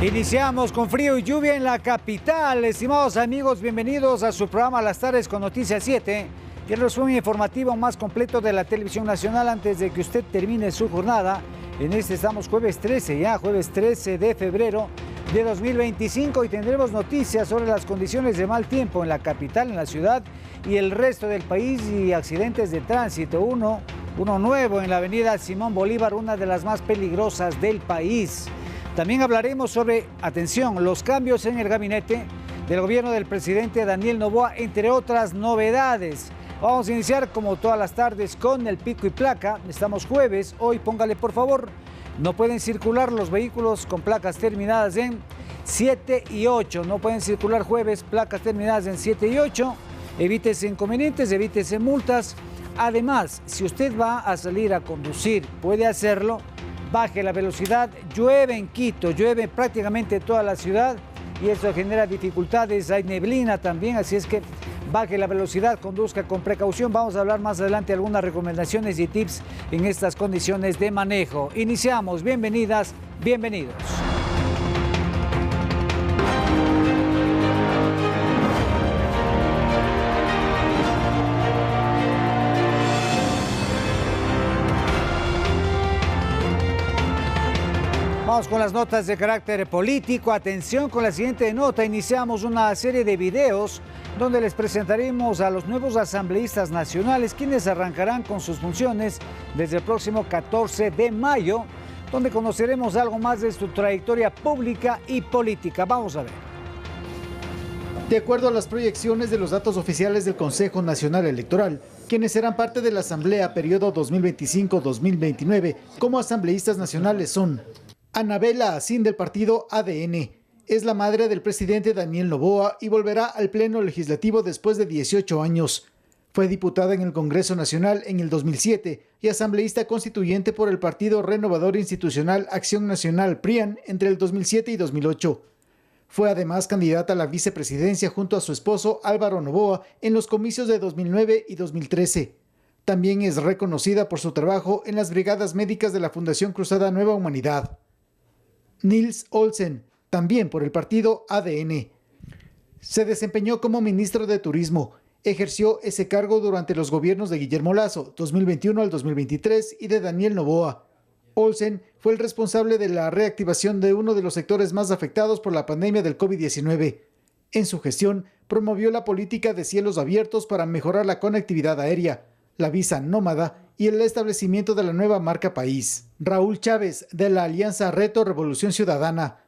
Iniciamos con frío y lluvia en la capital. Estimados amigos, bienvenidos a su programa Las Tardes con Noticias 7 y el resumen informativo más completo de la televisión nacional antes de que usted termine su jornada. En este estamos jueves 13 de febrero de 2025 y tendremos noticias sobre las condiciones de mal tiempo en la capital, en la ciudad y el resto del país y accidentes de tránsito. Uno nuevo en la avenida Simón Bolívar, una de las más peligrosas del país. También hablaremos sobre, atención, los cambios en el gabinete del gobierno del presidente Daniel Noboa, entre otras novedades. Vamos a iniciar como todas las tardes con el pico y placa. Estamos jueves, hoy póngale por favor. No pueden circular los vehículos con placas terminadas en 7 y 8. No pueden circular jueves placas terminadas en 7 y 8. Evítese inconvenientes, evítese multas. Además, si usted va a salir a conducir, puede hacerlo. Baje la velocidad, llueve en Quito, llueve prácticamente toda la ciudad y eso genera dificultades, hay neblina también, así es que baje la velocidad, conduzca con precaución. Vamos a hablar más adelante de algunas recomendaciones y tips en estas condiciones de manejo. Iniciamos, bienvenidas, bienvenidos. Vamos con las notas de carácter político. Atención con la siguiente nota. Iniciamos una serie de videos donde les presentaremos a los nuevos asambleístas nacionales, quienes arrancarán con sus funciones desde el próximo 14 de mayo, donde conoceremos algo más de su trayectoria pública y política. Vamos a ver. De acuerdo a las proyecciones de los datos oficiales del Consejo Nacional Electoral, quienes serán parte de la Asamblea periodo 2025-2029 como asambleístas nacionales son: Anabela Asín del partido ADN. Es la madre del presidente Daniel Noboa y volverá al Pleno Legislativo después de 18 años. Fue diputada en el Congreso Nacional en el 2007 y asambleísta constituyente por el Partido Renovador Institucional Acción Nacional PRIAN entre el 2007 y 2008. Fue además candidata a la vicepresidencia junto a su esposo Álvaro Noboa en los comicios de 2009 y 2013. También es reconocida por su trabajo en las brigadas médicas de la Fundación Cruzada Nueva Humanidad. Nils Olsen, también por el partido ADN. Se desempeñó como ministro de Turismo. Ejerció ese cargo durante los gobiernos de Guillermo Lasso, 2021 al 2023, y de Daniel Noboa. Olsen fue el responsable de la reactivación de uno de los sectores más afectados por la pandemia del COVID-19. En su gestión, promovió la política de cielos abiertos para mejorar la conectividad aérea, la visa nómada y el establecimiento de la nueva marca País. Raúl Chávez, de la Alianza Reto Revolución Ciudadana.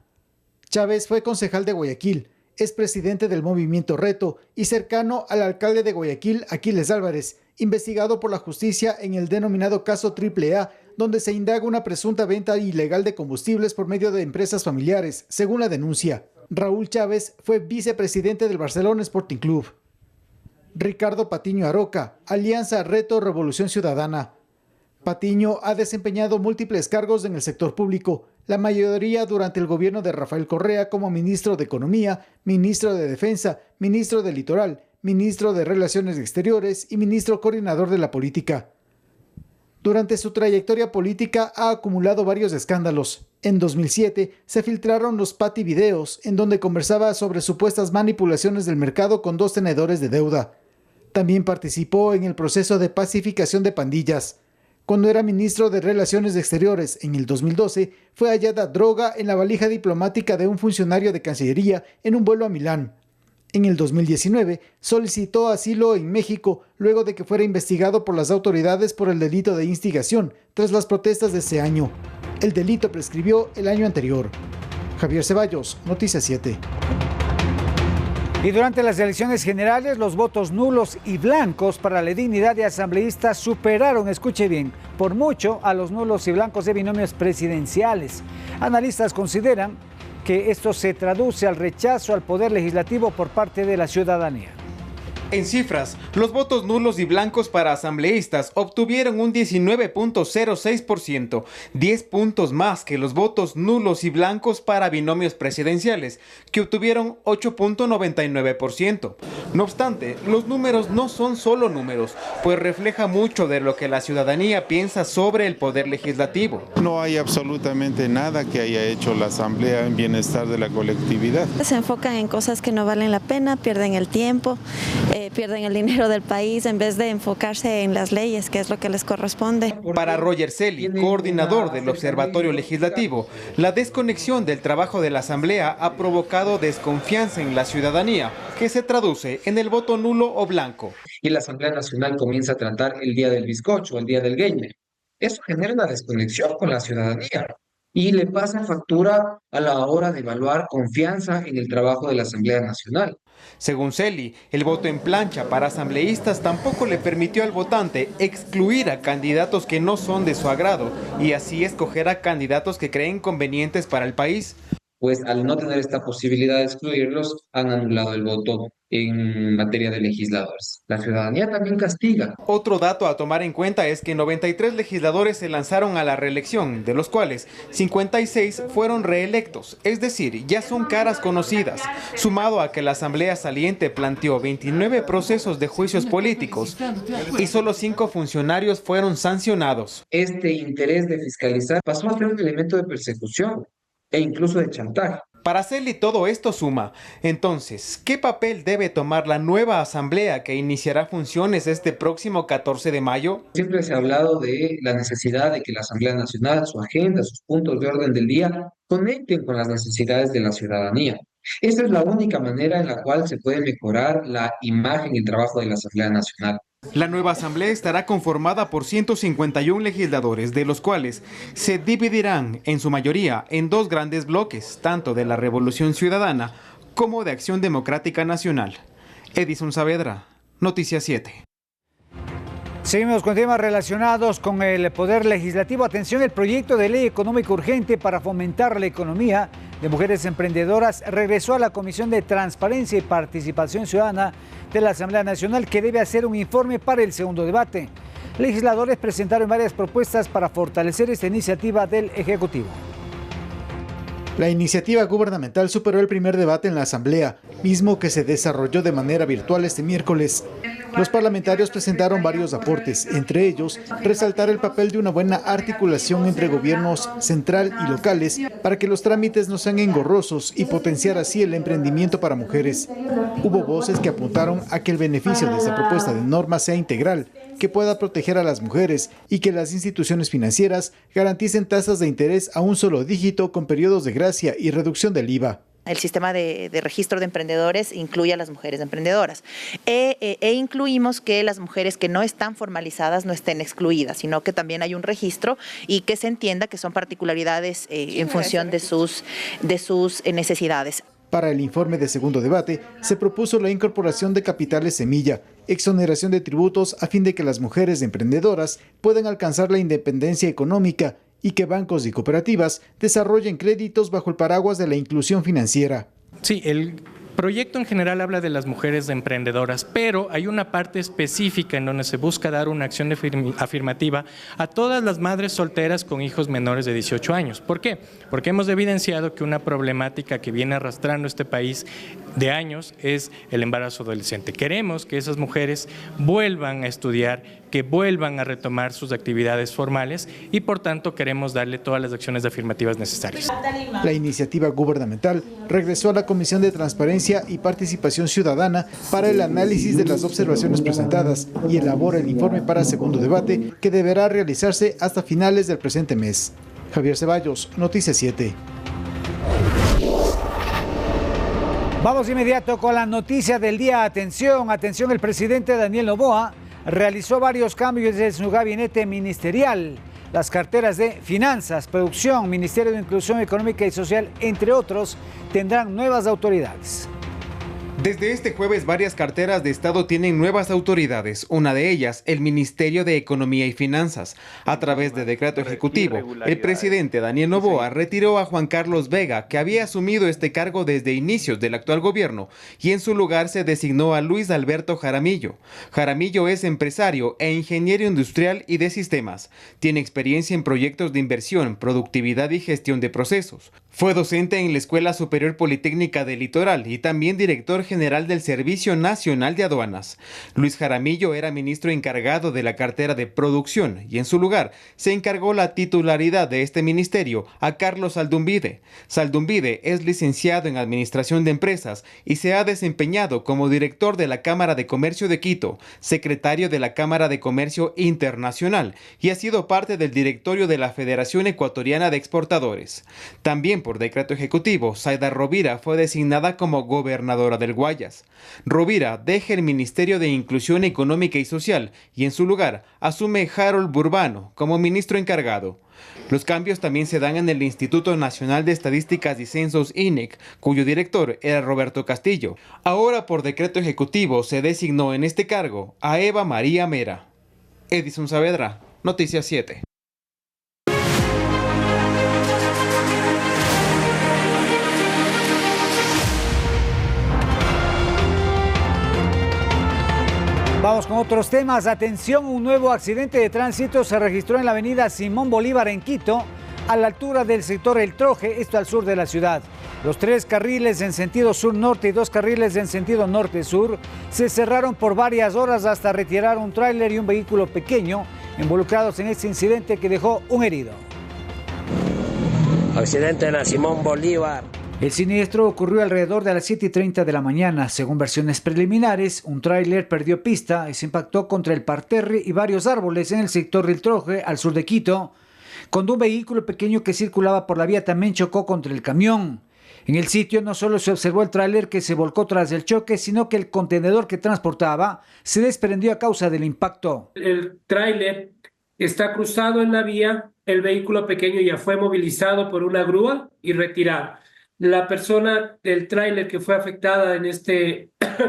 Chávez fue concejal de Guayaquil, es presidente del movimiento Reto y cercano al alcalde de Guayaquil, Aquiles Álvarez, investigado por la justicia en el denominado caso AAA, donde se indaga una presunta venta ilegal de combustibles por medio de empresas familiares, según la denuncia. Raúl Chávez fue vicepresidente del Barcelona Sporting Club. Ricardo Patiño Aroca, Alianza Reto Revolución Ciudadana. Patiño ha desempeñado múltiples cargos en el sector público, la mayoría durante el gobierno de Rafael Correa como ministro de Economía, ministro de Defensa, ministro del Litoral, ministro de Relaciones Exteriores y ministro coordinador de la política. Durante su trayectoria política ha acumulado varios escándalos. En 2007 se filtraron los Pati videos en donde conversaba sobre supuestas manipulaciones del mercado con 2 tenedores de deuda. También participó en el proceso de pacificación de pandillas. Cuando era ministro de Relaciones Exteriores en el 2012, fue hallada droga en la valija diplomática de un funcionario de Cancillería en un vuelo a Milán. En el 2019, solicitó asilo en México luego de que fuera investigado por las autoridades por el delito de instigación tras las protestas de ese año. El delito prescribió el año anterior. Javier Ceballos, Noticias 7. Y durante las elecciones generales, los votos nulos y blancos para la dignidad de asambleístas superaron, escuche bien, por mucho a los nulos y blancos de binomios presidenciales. Analistas consideran que esto se traduce al rechazo al poder legislativo por parte de la ciudadanía. En cifras, los votos nulos y blancos para asambleístas obtuvieron un 19.06%, 10 puntos más que los votos nulos y blancos para binomios presidenciales, que obtuvieron 8.99%. No obstante, los números no son solo números, pues refleja mucho de lo que la ciudadanía piensa sobre el poder legislativo. No hay absolutamente nada que haya hecho la Asamblea en bienestar de la colectividad. Se enfocan en cosas que no valen la pena, pierden el tiempo, pierden el dinero del país en vez de enfocarse en las leyes, que es lo que les corresponde. Para Roger Celi, coordinador del Observatorio Legislativo, la desconexión del trabajo de la Asamblea ha provocado desconfianza en la ciudadanía, que se traduce en el voto nulo o blanco. Y la Asamblea Nacional comienza a tratar el día del bizcocho, el día del gamer. Eso genera una desconexión con la ciudadanía y le pasa factura a la hora de evaluar confianza en el trabajo de la Asamblea Nacional. Según Celi, el voto en plancha para asambleístas tampoco le permitió al votante excluir a candidatos que no son de su agrado y así escoger a candidatos que creen convenientes para el país. Pues al no tener esta posibilidad de excluirlos, han anulado el voto en materia de legisladores. La ciudadanía también castiga. Otro dato a tomar en cuenta es que 93 legisladores se lanzaron a la reelección, de los cuales 56 fueron reelectos, es decir, ya son caras conocidas, sumado a que la Asamblea saliente planteó 29 procesos de juicios políticos y solo 5 funcionarios fueron sancionados. Este interés de fiscalizar pasó a ser un elemento de persecución e incluso de chantaje. Para Celi todo esto suma. Entonces, ¿qué papel debe tomar la nueva asamblea que iniciará funciones este próximo 14 de mayo? Siempre se ha hablado de la necesidad de que la Asamblea Nacional, su agenda, sus puntos de orden del día, conecten con las necesidades de la ciudadanía. Esa es la única manera en la cual se puede mejorar la imagen y el trabajo de la Asamblea Nacional. La nueva asamblea estará conformada por 151 legisladores, de los cuales se dividirán en su mayoría en 2 grandes bloques, tanto de la Revolución Ciudadana como de Acción Democrática Nacional. Edison Saavedra, Noticias 7. Seguimos con temas relacionados con el Poder Legislativo. Atención, el proyecto de ley económico urgente para fomentar la economía de mujeres emprendedoras regresó a la Comisión de Transparencia y Participación Ciudadana de la Asamblea Nacional, que debe hacer un informe para el segundo debate. Legisladores presentaron varias propuestas para fortalecer esta iniciativa del Ejecutivo. La iniciativa gubernamental superó el primer debate en la Asamblea, mismo que se desarrolló de manera virtual este miércoles. Los parlamentarios presentaron varios aportes, entre ellos resaltar el papel de una buena articulación entre gobiernos central y locales para que los trámites no sean engorrosos y potenciar así el emprendimiento para mujeres. Hubo voces que apuntaron a que el beneficio de esta propuesta de norma sea integral, que pueda proteger a las mujeres y que las instituciones financieras garanticen tasas de interés a un solo dígito con periodos de gracia y reducción del IVA. El sistema de registro de emprendedores incluye a las mujeres emprendedoras e incluimos que las mujeres que no están formalizadas no estén excluidas, sino que también hay un registro y que se entienda que son particularidades en función de sus necesidades. Para el informe de segundo debate, se propuso la incorporación de capitales semilla, exoneración de tributos a fin de que las mujeres emprendedoras puedan alcanzar la independencia económica y que bancos y cooperativas desarrollen créditos bajo el paraguas de la inclusión financiera. Sí, el proyecto en general habla de las mujeres emprendedoras, pero hay una parte específica en donde se busca dar una acción afirmativa a todas las madres solteras con hijos menores de 18 años. ¿Por qué? Porque hemos evidenciado que una problemática que viene arrastrando este país de años es el embarazo adolescente. Queremos que esas mujeres vuelvan a estudiar, que vuelvan a retomar sus actividades formales y por tanto queremos darle todas las acciones afirmativas necesarias. La iniciativa gubernamental regresó a la Comisión de Transparencia y Participación Ciudadana para el análisis de las observaciones presentadas y elabora el informe para segundo debate que deberá realizarse hasta finales del presente mes. Javier Ceballos, Noticias 7. Vamos de inmediato con la noticia del día. Atención, atención, el presidente Daniel Noboa realizó varios cambios en su gabinete ministerial. Las carteras de Finanzas, Producción, Ministerio de Inclusión Económica y Social, entre otros, tendrán nuevas autoridades. Desde este jueves, varias carteras de Estado tienen nuevas autoridades. Una de ellas, el Ministerio de Economía y Finanzas. A través de decreto ejecutivo, el presidente Daniel Noboa retiró a Juan Carlos Vega, que había asumido este cargo desde inicios del actual gobierno, y en su lugar se designó a Luis Alberto Jaramillo. Jaramillo es empresario e ingeniero industrial y de sistemas. Tiene experiencia en proyectos de inversión, productividad y gestión de procesos. Fue docente en la Escuela Superior Politécnica del Litoral y también director general del Servicio Nacional de Aduanas. Luis Jaramillo era ministro encargado de la cartera de producción y en su lugar se encargó la titularidad de este ministerio a Carlos Saldumbide. Saldumbide es licenciado en Administración de Empresas y se ha desempeñado como director de la Cámara de Comercio de Quito, secretario de la Cámara de Comercio Internacional y ha sido parte del directorio de la Federación Ecuatoriana de Exportadores. También por decreto ejecutivo, Zaida Rovira fue designada como gobernadora del Guayas. Rovira deja el Ministerio de Inclusión Económica y Social y en su lugar asume Harold Burbano como ministro encargado. Los cambios también se dan en el Instituto Nacional de Estadísticas y Censos INEC, cuyo director era Roberto Castillo. Ahora por decreto ejecutivo se designó en este cargo a Eva María Mera. Edison Saavedra, Noticias 7. Vamos con otros temas. Atención, un nuevo accidente de tránsito se registró en la avenida Simón Bolívar en Quito, a la altura del sector El Troje, esto al sur de la ciudad. Los 3 carriles en sentido sur-norte y 2 carriles en sentido norte-sur se cerraron por varias horas hasta retirar un tráiler y un vehículo pequeño involucrados en este incidente que dejó un herido. Accidente en la Simón Bolívar. El siniestro ocurrió alrededor de las 7:30 de la mañana. Según versiones preliminares, un tráiler perdió pista y se impactó contra el parterre y varios árboles en el sector del Troje, al sur de Quito, cuando un vehículo pequeño que circulaba por la vía también chocó contra el camión. En el sitio no solo se observó el tráiler que se volcó tras el choque, sino que el contenedor que transportaba se desprendió a causa del impacto. El tráiler está cruzado en la vía, el vehículo pequeño ya fue movilizado por una grúa y retirado. La persona del tráiler que fue afectada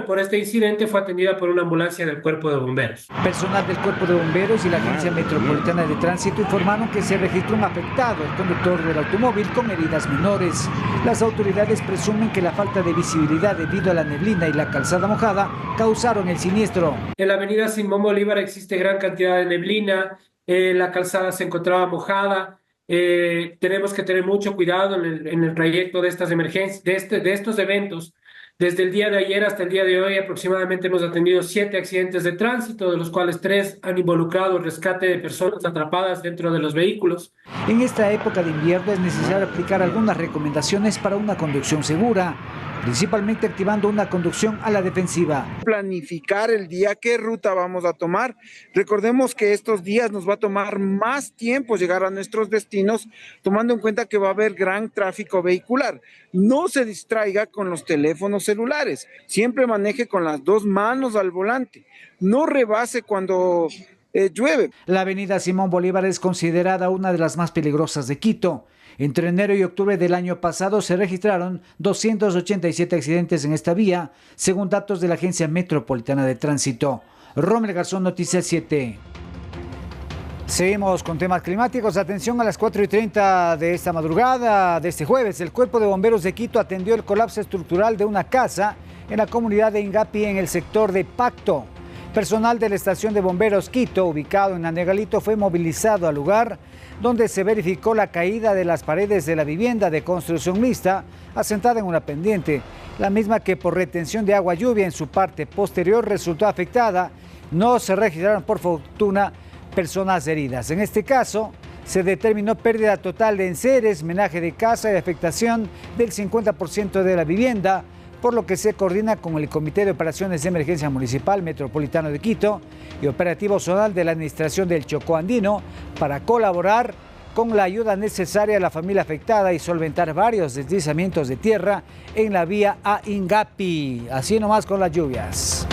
por este incidente fue atendida por una ambulancia del Cuerpo de Bomberos. Personal del Cuerpo de Bomberos y la Agencia Metropolitana de Tránsito informaron que se registró un afectado, el conductor del automóvil, con heridas menores. Las autoridades presumen que la falta de visibilidad debido a la neblina y la calzada mojada causaron el siniestro. En la avenida Simón Bolívar existe gran cantidad de neblina, la calzada se encontraba mojada. Tenemos que tener mucho cuidado en el trayecto de estas emergencias, de estos eventos. Desde el día de ayer hasta el día de hoy aproximadamente hemos atendido 7 accidentes de tránsito, de los cuales 3 han involucrado el rescate de personas atrapadas dentro de los vehículos. En esta época de invierno es necesario aplicar algunas recomendaciones para una conducción segura, principalmente activando una conducción a la defensiva. Planificar el día, qué ruta vamos a tomar. Recordemos que estos días nos va a tomar más tiempo llegar a nuestros destinos, tomando en cuenta que va a haber gran tráfico vehicular. No se distraiga con los teléfonos celulares, siempre maneje con las 2 manos al volante, no rebase cuando llueve. La avenida Simón Bolívar es considerada una de las más peligrosas de Quito. Entre enero y octubre del año pasado se registraron 287 accidentes en esta vía, según datos de la Agencia Metropolitana de Tránsito. Rommel Garzón, Noticias 7. Seguimos con temas climáticos. Atención, a las 4:30 de esta madrugada de este jueves, el Cuerpo de Bomberos de Quito atendió el colapso estructural de una casa en la comunidad de Ingapi, en el sector de Pacto. Personal de la estación de bomberos Quito, ubicado en Anegalito, fue movilizado al lugar donde se verificó la caída de las paredes de la vivienda de construcción mixta asentada en una pendiente, la misma que por retención de agua lluvia en su parte posterior resultó afectada. No se registraron, por fortuna, personas heridas. En este caso, se determinó pérdida total de enseres, menaje de casa y afectación del 50% de la vivienda, por lo que se coordina con el Comité de Operaciones de Emergencia Municipal Metropolitano de Quito y Operativo Zonal de la Administración del Chocó Andino para colaborar con la ayuda necesaria a la familia afectada y solventar varios deslizamientos de tierra en la vía a Ingapi. Así nomás con las lluvias.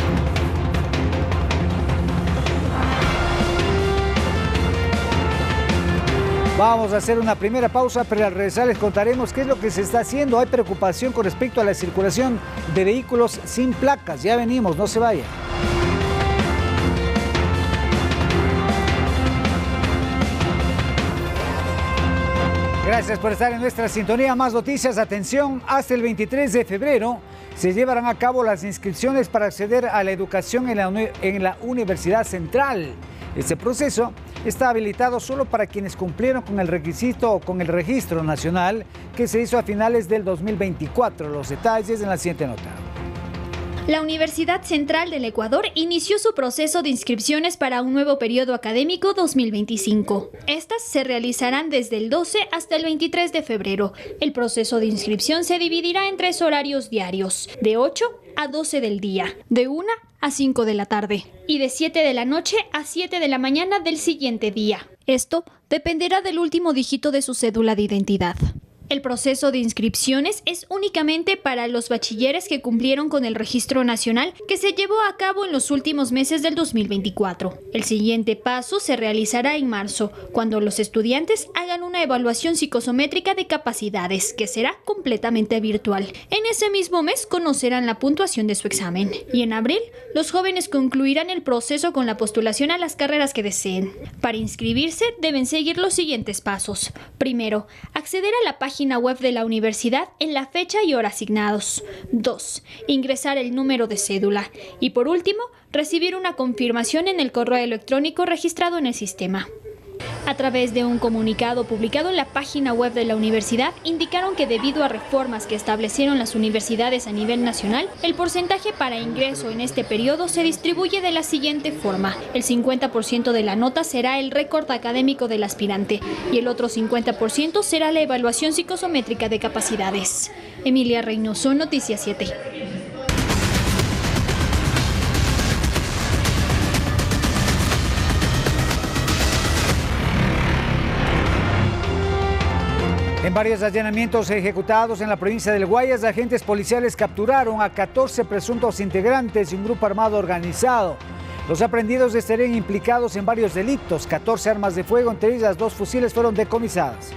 Vamos a hacer una primera pausa, pero al regresar les contaremos qué es lo que se está haciendo. Hay preocupación con respecto a la circulación de vehículos sin placas. Ya venimos, no se vayan. Gracias por estar en nuestra sintonía. Más noticias, atención, hasta el 23 de febrero se llevarán a cabo las inscripciones para acceder a la educación en la Universidad Central. Este proceso está habilitado solo para quienes cumplieron con el requisito o con el registro nacional que se hizo a finales del 2024. Los detalles en la siguiente nota. La Universidad Central del Ecuador inició su proceso de inscripciones para un nuevo periodo académico 2025. Estas se realizarán desde el 12 hasta el 23 de febrero. El proceso de inscripción se dividirá en 3 horarios diarios, de 8 a 12 del día, de 1 a 5 de la tarde y de 7 de la noche a 7 de la mañana del siguiente día. Esto dependerá del último dígito de su cédula de identidad. El proceso de inscripciones es únicamente para los bachilleres que cumplieron con el registro nacional que se llevó a cabo en los últimos meses del 2024. El siguiente paso se realizará en marzo, cuando los estudiantes hagan una evaluación psicosométrica de capacidades, que será completamente virtual. En ese mismo mes conocerán la puntuación de su examen. Y en abril, los jóvenes concluirán el proceso con la postulación a las carreras que deseen. Para inscribirse, deben seguir los siguientes pasos. Primero, acceder a la página web de la universidad en la fecha y hora asignados. 2. Ingresar el número de cédula. Y por último, recibir una confirmación en el correo electrónico registrado en el sistema. A través de un comunicado publicado en la página web de la universidad, indicaron que debido a reformas que establecieron las universidades a nivel nacional, el porcentaje para ingreso en este periodo se distribuye de la siguiente forma. El 50% de la nota será el récord académico del aspirante y el otro 50% será la evaluación psicosométrica de capacidades. Emilia Reynoso, Noticias 7. En varios allanamientos ejecutados en la provincia del Guayas, agentes policiales capturaron a 14 presuntos integrantes de un grupo armado organizado. Los aprendidos estarían implicados en varios delitos. 14 armas de fuego, entre ellas 2 fusiles, fueron decomisadas.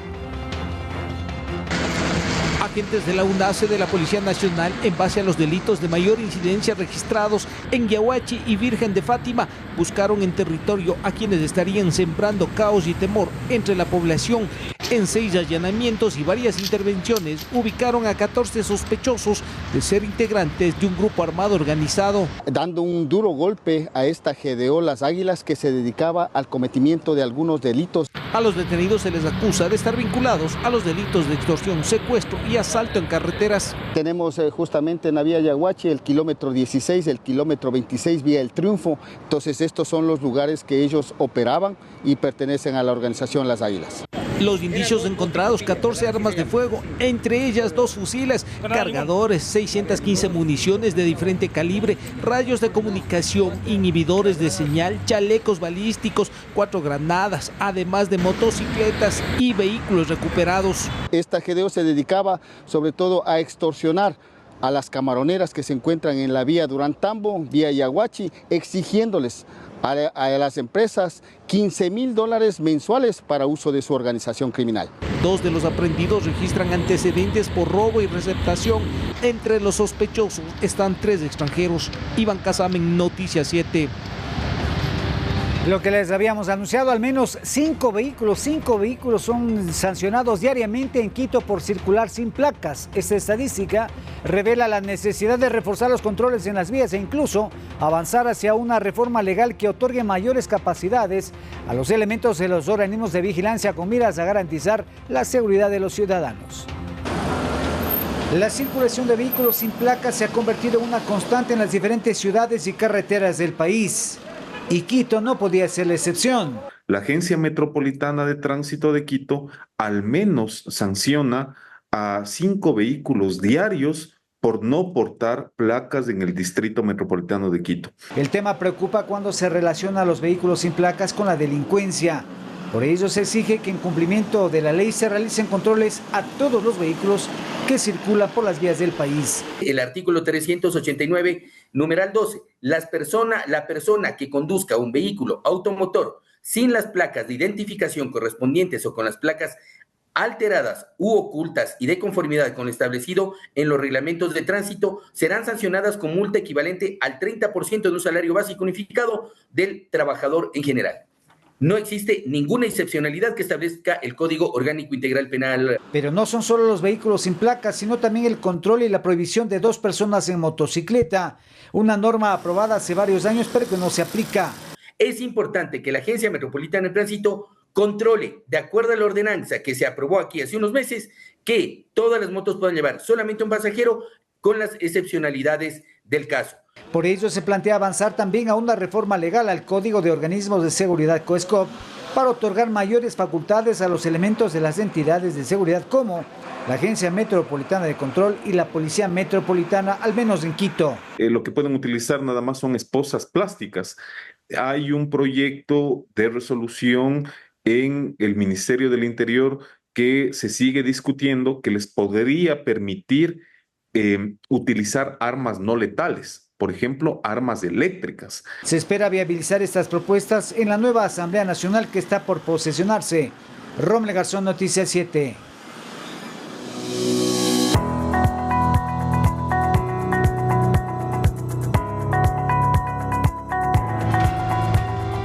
Agentes de la UNACE de la Policía Nacional, en base a los delitos de mayor incidencia registrados en Yaguachi y Virgen de Fátima, buscaron en territorio a quienes estarían sembrando caos y temor entre la población. En 6 allanamientos y varias intervenciones ubicaron a 14 sospechosos de ser integrantes de un grupo armado organizado. Dando un duro golpe a esta GDO Las Águilas, que se dedicaba al cometimiento de algunos delitos. A los detenidos se les acusa de estar vinculados a los delitos de extorsión, secuestro y asalto en carreteras. Tenemos justamente en la vía Yaguachi el kilómetro 16, el kilómetro 26 vía El Triunfo. Entonces estos son los lugares que ellos operaban y pertenecen a la organización Las Águilas. Los indicios encontrados: 14 armas de fuego, entre ellas 2 fusiles, cargadores, 615 municiones de diferente calibre, radios de comunicación, inhibidores de señal, chalecos balísticos, 4 granadas, además de motocicletas y vehículos recuperados. Esta GDO se dedicaba sobre todo a extorsionar a las camaroneras que se encuentran en la vía Durán-Tambo, vía Yaguachi, exigiéndoles a las empresas $15,000 mensuales para uso de su organización criminal. 2 de los aprendidos registran antecedentes por robo y receptación. Entre los sospechosos están 3 extranjeros. Iván Casamen, Noticias 7. Lo que les habíamos anunciado, al menos 5 vehículos son sancionados diariamente en Quito por circular sin placas. Esta estadística revela la necesidad de reforzar los controles en las vías e incluso avanzar hacia una reforma legal que otorgue mayores capacidades a los elementos de los organismos de vigilancia con miras a garantizar la seguridad de los ciudadanos. La circulación de vehículos sin placas se ha convertido en una constante en las diferentes ciudades y carreteras del país. Y Quito no podía ser la excepción. La Agencia Metropolitana de Tránsito de Quito al menos sanciona a 5 vehículos diarios por no portar placas en el Distrito Metropolitano de Quito. El tema preocupa cuando se relaciona a los vehículos sin placas con la delincuencia. Por ello se exige que en cumplimiento de la ley se realicen controles a todos los vehículos que circulan por las vías del país. El artículo 389, numeral 12, la persona que conduzca un vehículo automotor sin las placas de identificación correspondientes o con las placas alteradas u ocultas y de conformidad con lo establecido en los reglamentos de tránsito, serán sancionadas con multa equivalente al 30% de un salario básico unificado del trabajador en general. No existe ninguna excepcionalidad que establezca el Código Orgánico Integral Penal. Pero no son solo los vehículos sin placas, sino también el control y la prohibición de 2 personas en motocicleta, una norma aprobada hace varios años pero que no se aplica. Es importante que la Agencia Metropolitana de Tránsito controle, de acuerdo a la ordenanza que se aprobó aquí hace unos meses, que todas las motos puedan llevar solamente un pasajero con las excepcionalidades del caso. Por ello se plantea avanzar también a una reforma legal al Código de Organismos de Seguridad COESCOP para otorgar mayores facultades a los elementos de las entidades de seguridad como la Agencia Metropolitana de Control y la Policía Metropolitana, al menos en Quito. Lo que pueden utilizar nada más son esposas plásticas. Hay un proyecto de resolución en el Ministerio del Interior que se sigue discutiendo que les podría permitir utilizar armas no letales, por ejemplo, armas eléctricas. Se espera viabilizar estas propuestas en la nueva Asamblea Nacional que está por posesionarse. Romle Garzón, Noticias 7.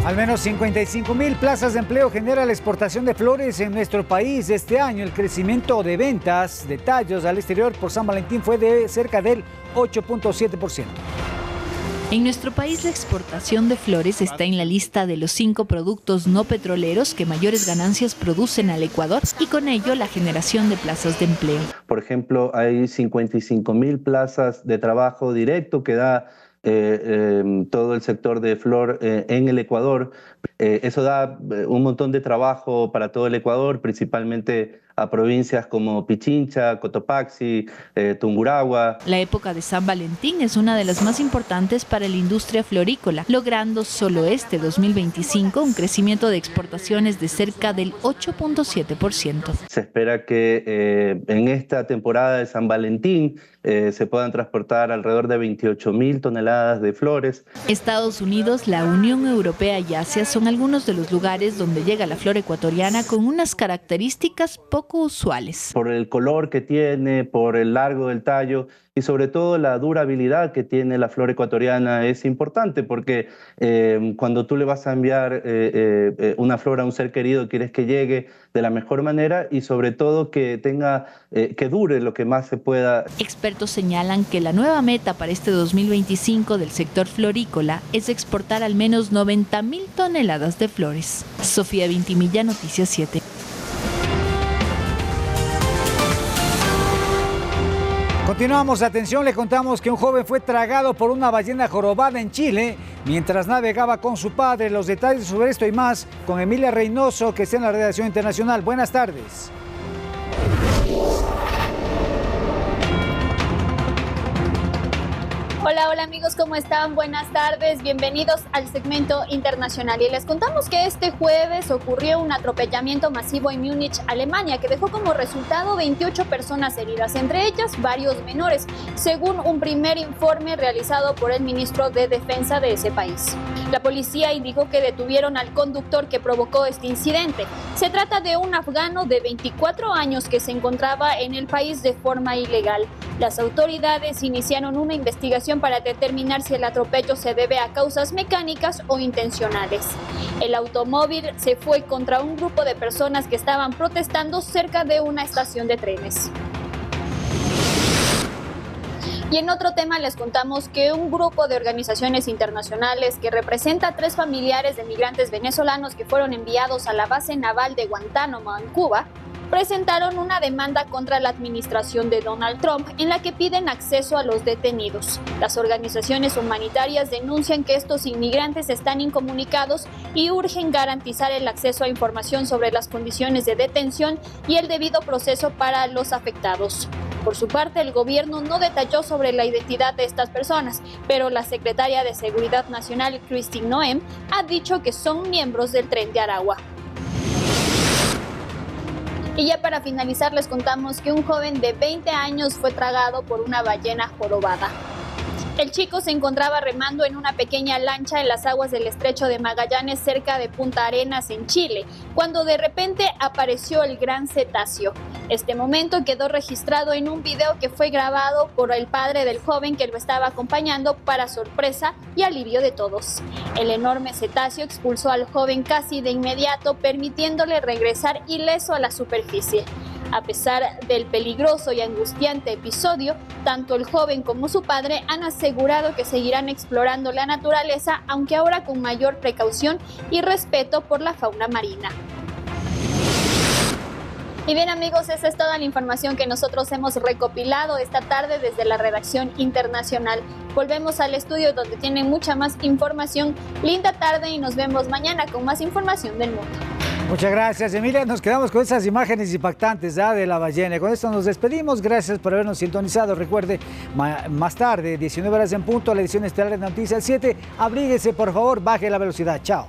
Al menos 55,000 plazas de empleo genera la exportación de flores en nuestro país. Este año el crecimiento de ventas de tallos al exterior por San Valentín fue de cerca del 8.7%. En nuestro país la exportación de flores está en la lista de los 5 productos no petroleros que mayores ganancias producen al Ecuador y con ello la generación de plazas de empleo. Por ejemplo, hay 55,000 plazas de trabajo directo que da todo el sector de flor en el Ecuador. Eso da un montón de trabajo para todo el Ecuador, principalmente a provincias como Pichincha, Cotopaxi, Tungurahua. La época de San Valentín es una de las más importantes para la industria florícola, logrando solo este 2025 un crecimiento de exportaciones de cerca del 8.7%. Se espera que en esta temporada de San Valentín se puedan transportar alrededor de 28,000 toneladas de flores. Estados Unidos, la Unión Europea y Asia son algunos de los lugares donde llega la flor ecuatoriana con unas características poco usuales. Por el color que tiene, por el largo del tallo y sobre todo la durabilidad que tiene la flor ecuatoriana es importante porque cuando tú le vas a enviar una flor a un ser querido quieres que llegue de la mejor manera y sobre todo que tenga, que dure lo que más se pueda. Expertos señalan que la nueva meta para este 2025 del sector florícola es exportar al menos 90,000 toneladas de flores. Sofía Vintimilla, Noticias 7. Continuamos, atención, le contamos que un joven fue tragado por una ballena jorobada en Chile mientras navegaba con su padre. Los detalles sobre esto y más con Emilia Reynoso, que está en la redacción internacional. Buenas tardes. Hola amigos, ¿cómo están? Buenas tardes, bienvenidos al segmento internacional. Y les contamos que este jueves ocurrió un atropellamiento masivo en Múnich, Alemania, que dejó como resultado 28 personas heridas, entre ellas varios menores, según un primer informe realizado por el ministro de Defensa de ese país. La policía indicó que detuvieron al conductor que provocó este incidente. Se trata de un afgano de 24 años que se encontraba en el país de forma ilegal. Las autoridades iniciaron una investigación para determinar si el atropello se debe a causas mecánicas o intencionales. El automóvil se fue contra un grupo de personas que estaban protestando cerca de una estación de trenes. Y en otro tema les contamos que un grupo de organizaciones internacionales que representa a 3 familiares de migrantes venezolanos que fueron enviados a la base naval de Guantánamo en Cuba presentaron una demanda contra la administración de Donald Trump en la que piden acceso a los detenidos. Las organizaciones humanitarias denuncian que estos inmigrantes están incomunicados y urgen garantizar el acceso a información sobre las condiciones de detención y el debido proceso para los afectados. Por su parte, el gobierno no detalló sobre la identidad de estas personas, pero la secretaria de Seguridad Nacional, Christine Noem, ha dicho que son miembros del Tren de Aragua. Y ya para finalizar les contamos que un joven de 20 años fue tragado por una ballena jorobada. El chico se encontraba remando en una pequeña lancha en las aguas del estrecho de Magallanes cerca de Punta Arenas en Chile, cuando de repente apareció el gran cetáceo. Este momento quedó registrado en un video que fue grabado por el padre del joven que lo estaba acompañando para sorpresa y alivio de todos. El enorme cetáceo expulsó al joven casi de inmediato, permitiéndole regresar ileso a la superficie. A pesar del peligroso y angustiante episodio, tanto el joven como su padre han asegurado que seguirán explorando la naturaleza, aunque ahora con mayor precaución y respeto por la fauna marina. Y bien amigos, esa es toda la información que nosotros hemos recopilado esta tarde desde la redacción internacional. Volvemos al estudio donde tienen mucha más información. Linda tarde y nos vemos mañana con más información del mundo. Muchas gracias, Emilia. Nos quedamos con esas imágenes impactantes de la ballena. Con esto nos despedimos. Gracias por habernos sintonizado. Recuerde, más tarde, 19 horas en punto, la edición estelar de Noticias 7. Abríguese, por favor, baje la velocidad. Chao.